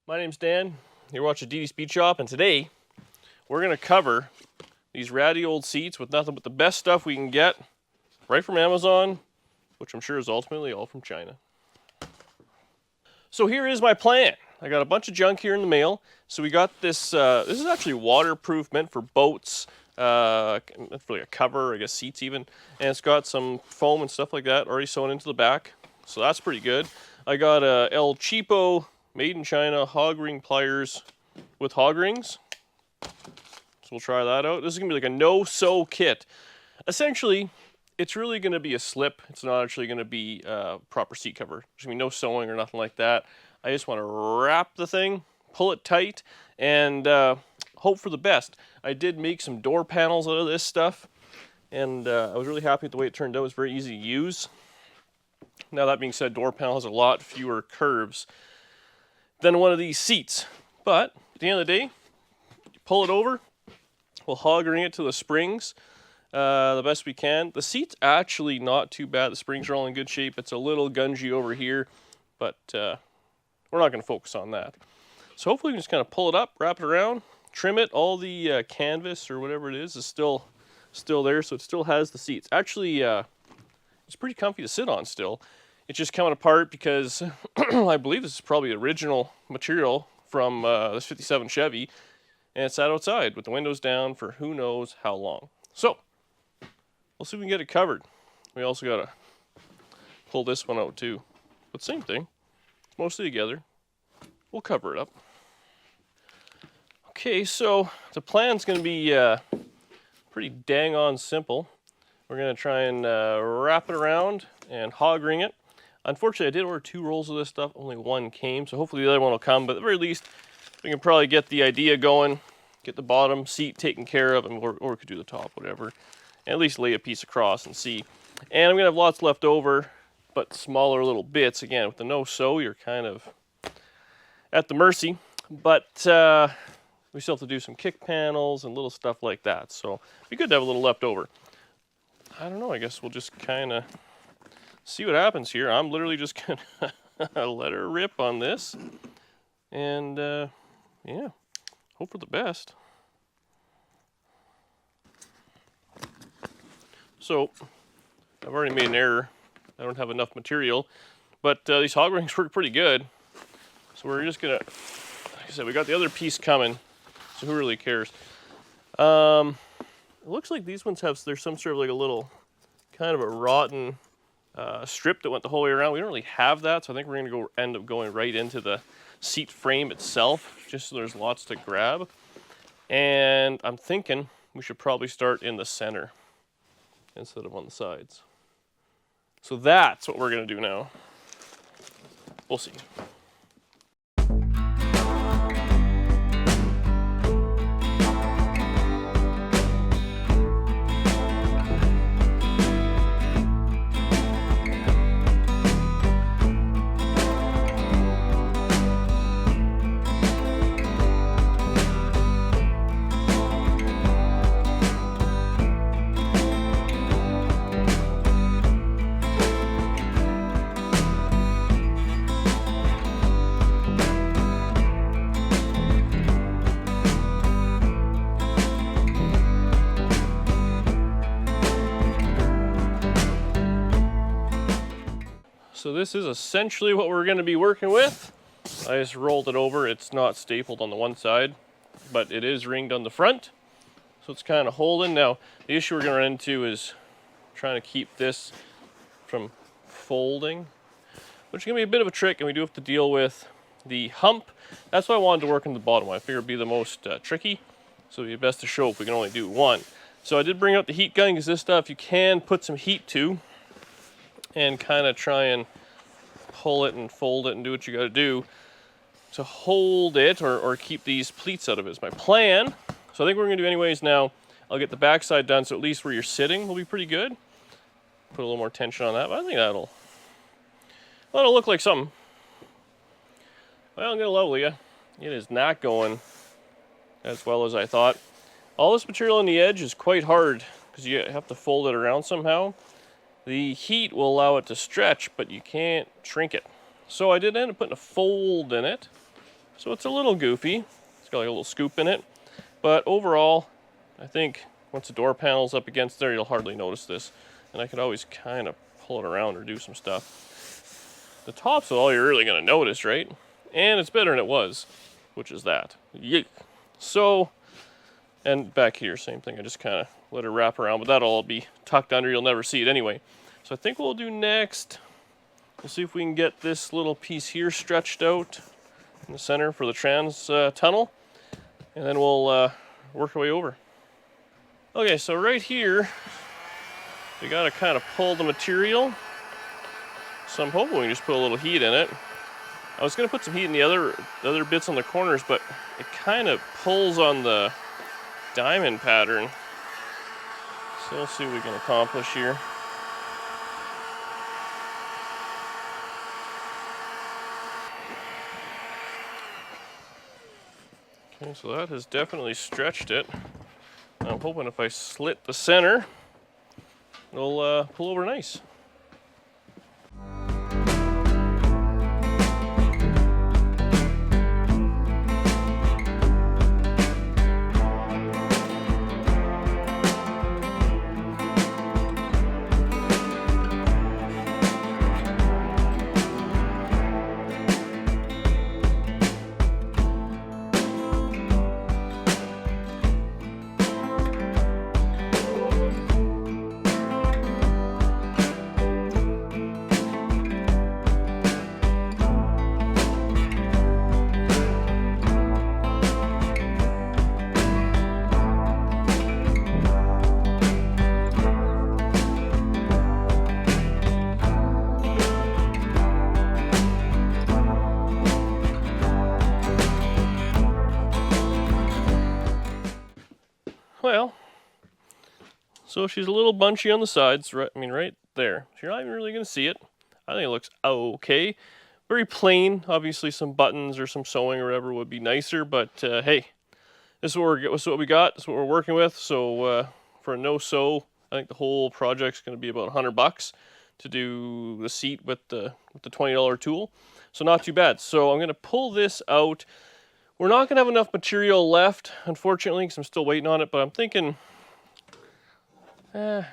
My name's Dan. You're watching DD Speed Shop, and today we're going to cover these ratty old seats with nothing but the best stuff we can get right from Amazon, which I'm sure is ultimately all from China. So here is my plan. I got a bunch of junk here in the mail. So we got this, this is actually waterproof, meant for boats, for like a cover, I guess seats even, and it's got some foam and stuff like that already sewn into the back, so that's pretty good. I got a El Cheapo made in China hog ring pliers with hog rings, so we'll try that out. This is gonna be like a no-sew kit. Essentially, it's really gonna be a slip. It's not actually gonna be a proper seat cover. There's gonna be no sewing or nothing like that. I just want to wrap the thing, pull it tight, and hope for the best. I did make some door panels out of this stuff, and I was really happy with the way it turned out. It was very easy to use. Now that being said, door panel has a lot fewer curves than one of these seats, but at the end of the day, you pull it over, we'll hog ring it to the springs the best we can. The seat's actually not too bad. The springs are all in good shape. It's a little gungy over here, but we're not going to focus on that. So hopefully we can just kind of pull it up, wrap it around, trim it. All the canvas or whatever it is still there, so it still has the seats. Actually, it's pretty comfy to sit on still. It's just coming apart because I believe this is probably the original material from this 57 Chevy, and it's sat outside with the windows down for who knows how long. So we'll see if we can get it covered. We also got to pull this one out too, but same thing. It's mostly together. We'll cover it up. Okay, so the plan's going to be pretty dang on simple. We're going to try and wrap it around and hog ring it. Unfortunately, I did order 2 rolls of this stuff. Only one came, so hopefully the other one will come. But at the very least, we can probably get the idea going, get the bottom seat taken care of, and or we could do the top, whatever. And at least lay a piece across and see. And I'm going to have lots left over, but smaller little bits. Again, with the no-sew, you're kind of at the mercy. But we still have to do some kick panels and little stuff like that. So it'd be good to have a little left over. I don't know, I guess we'll just kind of see what happens here. I'm literally just going to let her rip on this. And, yeah, hope for the best. So, I've already made an error. I don't have enough material. But these hog rings work pretty good. So we're just going to, like I said, we got the other piece coming. So who really cares? It looks like these ones have, there's some sort of like a little kind of a rotten strip that went the whole way around. We don't really have that, so I think we're going to end up going right into the seat frame itself, just so there's lots to grab. And I'm thinking we should probably start in the center instead of on the sides. So that's what we're going to do now. We'll see. So this is essentially what we're going to be working with. I just rolled it over. It's not stapled on the one side, but it is ringed on the front. So it's kind of holding. Now, the issue we're going to run into is trying to keep this from folding, which is going to be a bit of a trick, and we do have to deal with the hump. That's why I wanted to work on the bottom one. I figured it'd be the most tricky, so it'd be best to show if we can only do one. So I did bring out the heat gun, because this stuff you can put some heat to, and kind of try and pull it and fold it and do what you got to do to hold it or keep these pleats out of it is my plan. So I think what we're going to do anyways now, I'll get the back side done, so at least where you're sitting will be pretty good. Put a little more tension on that, but I think that'll look like something. Well, I'm going to level you. It is not going as well as I thought. All this material on the edge is quite hard because you have to fold it around somehow. The heat will allow it to stretch, but you can't shrink it. So I did end up putting a fold in it. So it's a little goofy. It's got like a little scoop in it. But overall, I think once the door panel's up against there, you'll hardly notice this. And I could always kind of pull it around or do some stuff. The top's all you're really going to notice, right? And it's better than it was, which is that. Yeet. So, and back here, same thing. I just kind of let it wrap around, but that'll all be tucked under. You'll never see it anyway. So I think what we'll do next, we'll see if we can get this little piece here stretched out in the center for the trans tunnel, and then we'll work our way over. Okay, so right here, we got to kind of pull the material. So I'm hoping we can just put a little heat in it. I was going to put some heat in the other bits on the corners, but it kind of pulls on the diamond pattern. So we'll see what we can accomplish here. Okay, so that has definitely stretched it. I'm hoping if I slit the center, it'll pull over nice. Well, so she's a little bunchy on the sides, right, right there. So you're not even really going to see it. I think it looks okay. Very plain. Obviously some buttons or some sewing or whatever would be nicer, but hey, this is what we got. This is what we're working with. So for a no-sew, I think the whole project's going to be about $100 to do the seat with the $20 tool. So not too bad. So I'm going to pull this out. We're not going to have enough material left, unfortunately, because I'm still waiting on it, but I'm thinking, yeah,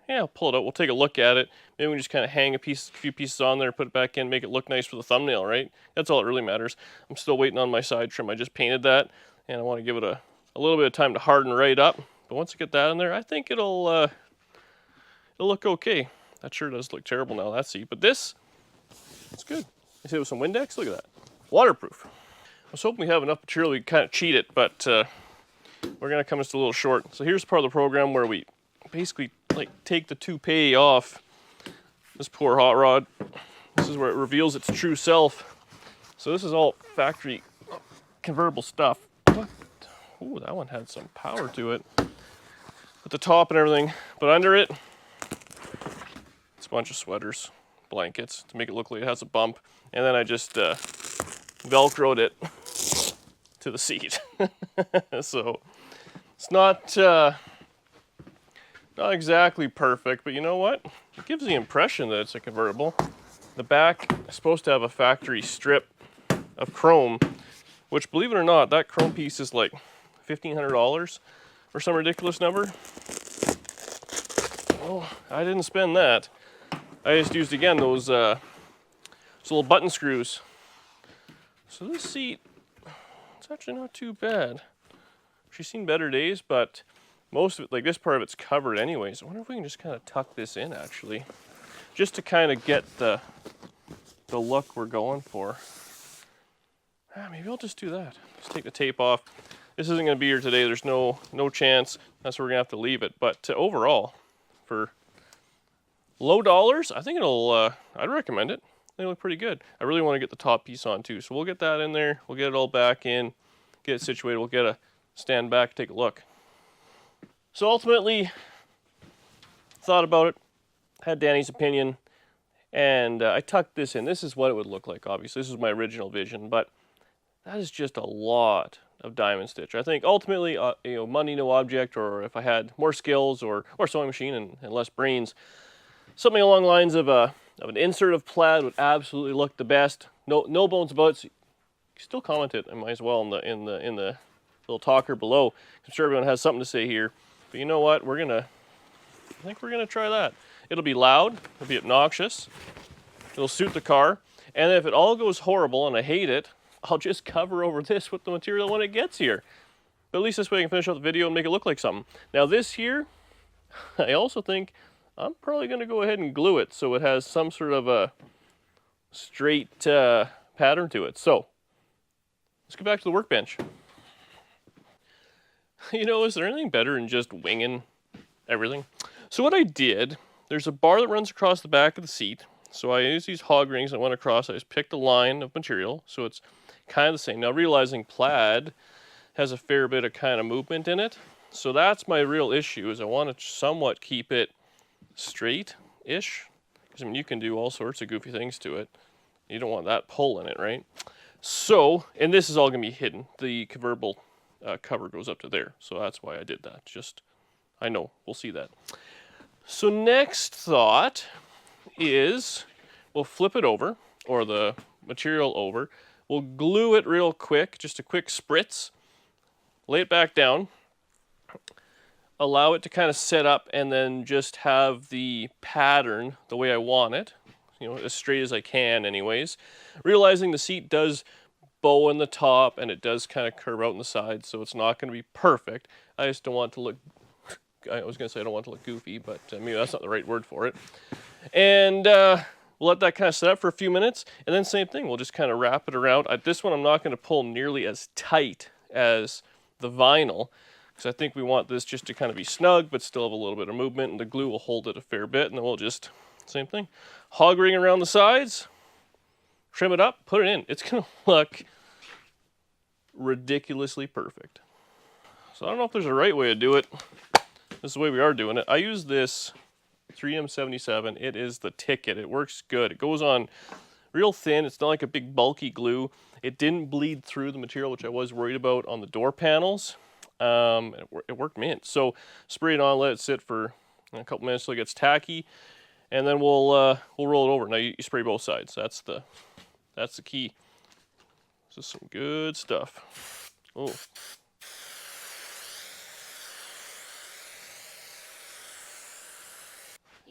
I'll pull it out. We'll take a look at it. Maybe we can just kind of hang a few pieces on there, put it back in, make it look nice for the thumbnail, right? That's all that really matters. I'm still waiting on my side trim. I just painted that, and I want to give it a little bit of time to harden right up. But once I get that in there, I think it'll look okay. That sure does look terrible now, that seat. But this, it's good. You see it with some Windex? Look at that. Waterproof. I was hoping we have enough material we could kind of cheat it, but we're going to come just a little short. So here's part of the program where we basically like take the toupee off this poor hot rod. This is where it reveals its true self. So this is all factory convertible stuff. Ooh, that one had some power to it. With the top and everything, but under it, it's a bunch of sweaters, blankets to make it look like it has a bump. And then I just Velcroed it to the seat. So it's not exactly perfect, but you know what? It gives the impression that it's a convertible. The back is supposed to have a factory strip of chrome, which, believe it or not, that chrome piece is like $1,500 or some ridiculous number. Well, I didn't spend that. I just used, again, those little button screws. So this seat, it's actually not too bad. She's seen better days, but most of it, like this part of it's covered anyways. I wonder if we can just kind of tuck this in, actually, just to kind of get the look we're going for. Maybe I'll just do that. Just take the tape off. This isn't going to be here today. There's no chance. That's where we're going to have to leave it. But overall, for low dollars, I think I'd recommend it. They look pretty good. I really want to get the top piece on too. So we'll get that in there. We'll get it all back in, get it situated. We'll get a stand back, take a look. So ultimately, thought about it, had Danny's opinion, and I tucked this in. This is what it would look like, obviously. This is my original vision, but that is just a lot of diamond stitch. I think ultimately, money no object, or if I had more skills or sewing machine and less brains, something along the lines of an insert of plaid would absolutely look the best. No bones about it. So still comment it. I might as well in the little talker below. I'm sure everyone has something to say here. But you know what? I think we're gonna try that. It'll be loud. It'll be obnoxious. It'll suit the car. And if it all goes horrible and I hate it, I'll just cover over this with the material when it gets here. But at least this way I can finish out the video and make it look like something. Now this here, I also think I'm probably going to go ahead and glue it so it has some sort of a straight pattern to it. So let's get back to the workbench. You know, is there anything better than just winging everything? So what I did, there's a bar that runs across the back of the seat. So I use these hog rings that went across. I just picked a line of material, so it's kind of the same. Now realizing plaid has a fair bit of kind of movement in it. So that's my real issue, is I want to somewhat keep it straight-ish. Because I mean, you can do all sorts of goofy things to it. You don't want that pull in it, right? So, and this is all going to be hidden. The convertible cover goes up to there. So that's why I did that. Just, I know, we'll see that. So next thought is we'll flip it over, or the material over. We'll glue it real quick, just a quick spritz. Lay it back down. Allow it to kind of set up and then just have the pattern the way I want it. You know, as straight as I can anyways. Realizing the seat does bow in the top and it does kind of curve out in the sides, so it's not going to be perfect. I just don't want it to look, I was going to say I don't want it to look goofy, but maybe that's not the right word for it. And we'll let that kind of set up for a few minutes, and then same thing, we'll just kind of wrap it around. This one I'm not going to pull nearly as tight as the vinyl, because I think we want this just to kind of be snug, but still have a little bit of movement, and the glue will hold it a fair bit, and then we'll just, same thing, hog ring around the sides, trim it up, put it in. It's going to look ridiculously perfect. So I don't know if there's a right way to do it. This is the way we are doing it. I use this 3M77. It is the ticket. It works good. It goes on real thin. It's not like a big bulky glue. It didn't bleed through the material, which I was worried about on the door panels. It worked mint. So spray it on, let it sit for a couple minutes till it gets tacky, and then we'll roll it over. Now you spray both sides. That's the key. This is some good stuff. Oh.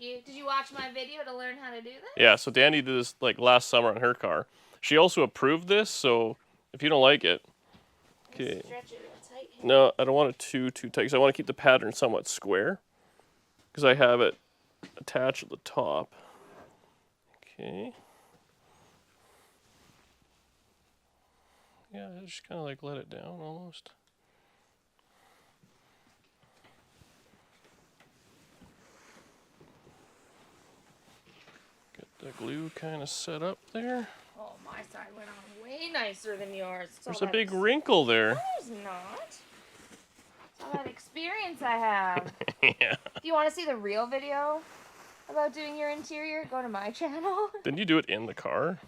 Did you watch my video to learn how to do this? Yeah, so Danny did this like last summer on her car. She also approved this, so if you don't like it, okay. Stretch it real tight. No, I don't want it too tight, because I want to keep the pattern somewhat square, because I have it attached at the top. Okay. Yeah, just kind of like let it down almost. The glue kind of set up there. Oh, my side went on way nicer than yours. There's a big wrinkle there. No, there's not. It's all that experience I have. Yeah. Do you want to see the real video about doing your interior? Go to my channel. Didn't you do it in the car?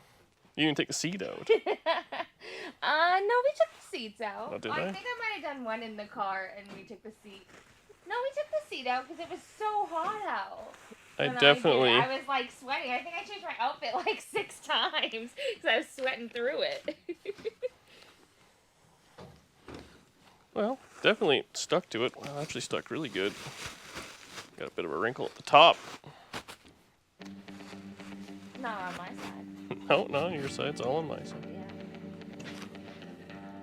You didn't take the seat out. No, we took the seats out. Oh, did I I? think I might have done one in the car and we took the seat. No, we took the seat out because it was so hot out. I definitely. I was like sweating. I think I changed my outfit like 6 times because I was sweating through it. Well, definitely stuck to it. Well, actually stuck really good. Got a bit of a wrinkle at the top. Not on my side. No, not on your side. It's all on my side. Yeah.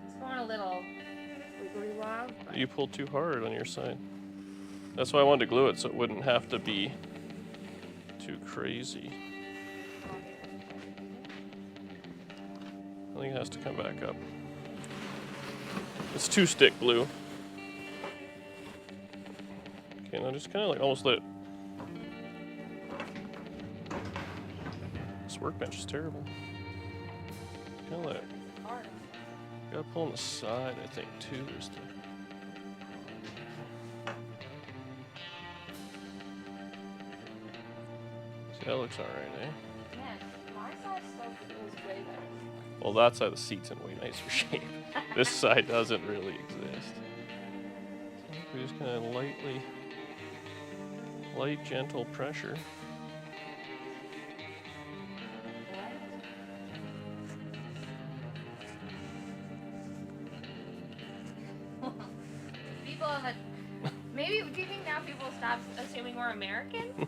It's going a little wiggly wob. You pulled too hard on your side. That's why I wanted to glue it so it wouldn't have to be too crazy. I think it has to come back up. It's 2-stick glue. Okay, now just kind of like almost let it. This workbench is terrible. Kind of let it. Gotta pull on the side, I think, too. There's the. That looks alright, eh? Yeah, my side still feels way better. Well, that side of the seat's in way nicer shape. This side doesn't really exist. We just kind of light, gentle pressure. people that maybe, do you think now people stop assuming we're American?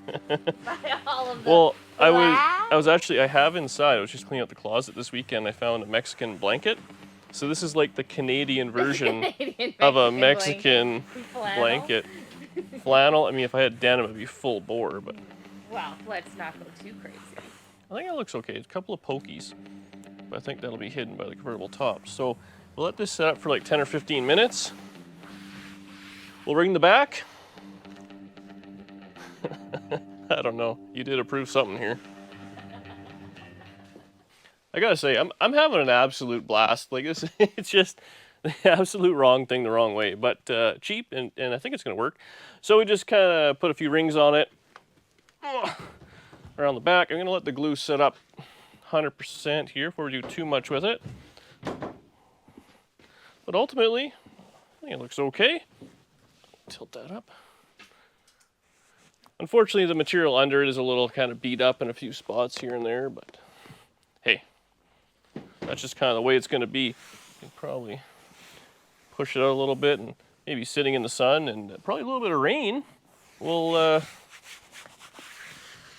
By all of the Well, I have inside, I was just cleaning out the closet this weekend, I found a Mexican blanket. So this is like the Canadian version of a Mexican blanket. Flannel. I mean, if I had denim, it'd be full bore, but... Well, let's not go too crazy. I think it looks okay. It's a couple of pokies, but I think that'll be hidden by the convertible top. So we'll let this set up for like 10 or 15 minutes. We'll ring the back. I don't know. You did approve something here. I gotta say, I'm having an absolute blast. Like this, it's just the absolute wrong thing the wrong way, but cheap, and I think it's gonna work. So we just kind of put a few rings on it around the back. I'm gonna let the glue set up 100% here before we do too much with it. But ultimately, I think it looks okay. Tilt that up. Unfortunately, the material under it is a little kind of beat up in a few spots here and there, but hey, that's just kind of the way it's going to be. You can probably push it out a little bit, and maybe sitting in the sun and probably a little bit of rain will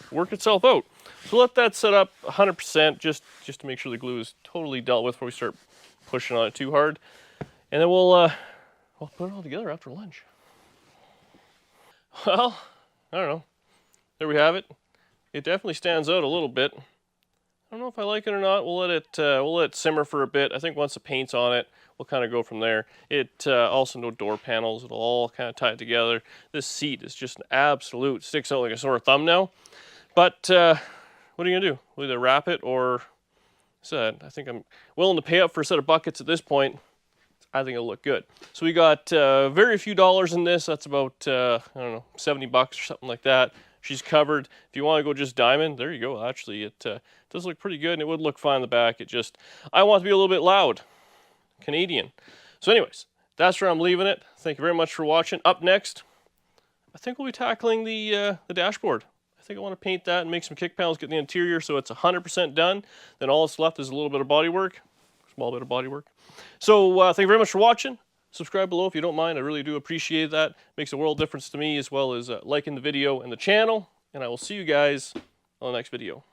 work itself out. So let that set up 100% just to make sure the glue is totally dealt with before we start pushing on it too hard. And then we'll put it all together after lunch. Well, I don't know. There we have it. It definitely stands out a little bit. I don't know if I like it or not. We'll let it simmer for a bit. I think once the paint's on it, we'll kind of go from there. It also no door panels. It'll all kind of tie it together. This seat is just an absolute, sticks out like a sore thumb now. But what are you gonna do? We'll either wrap it or I think I'm willing to pay up for a set of buckets at this point. I think it'll look good. So we got very few dollars in this. That's about, I don't know, 70 bucks or something like that. She's covered. If you want to go just diamond, there you go. Actually, it does look pretty good, and it would look fine in the back. I want to be a little bit loud. Canadian. So anyways, that's where I'm leaving it. Thank you very much for watching. Up next, I think we'll be tackling the dashboard. I think I want to paint that and make some kick panels, get the interior so it's 100% done. Then all that's left is a little bit of body work. Small bit of body work. So thank you very much for watching. Subscribe below if you don't mind. I really do appreciate that. Makes a world difference to me, as well as liking the video and the channel. And I will see you guys on the next video.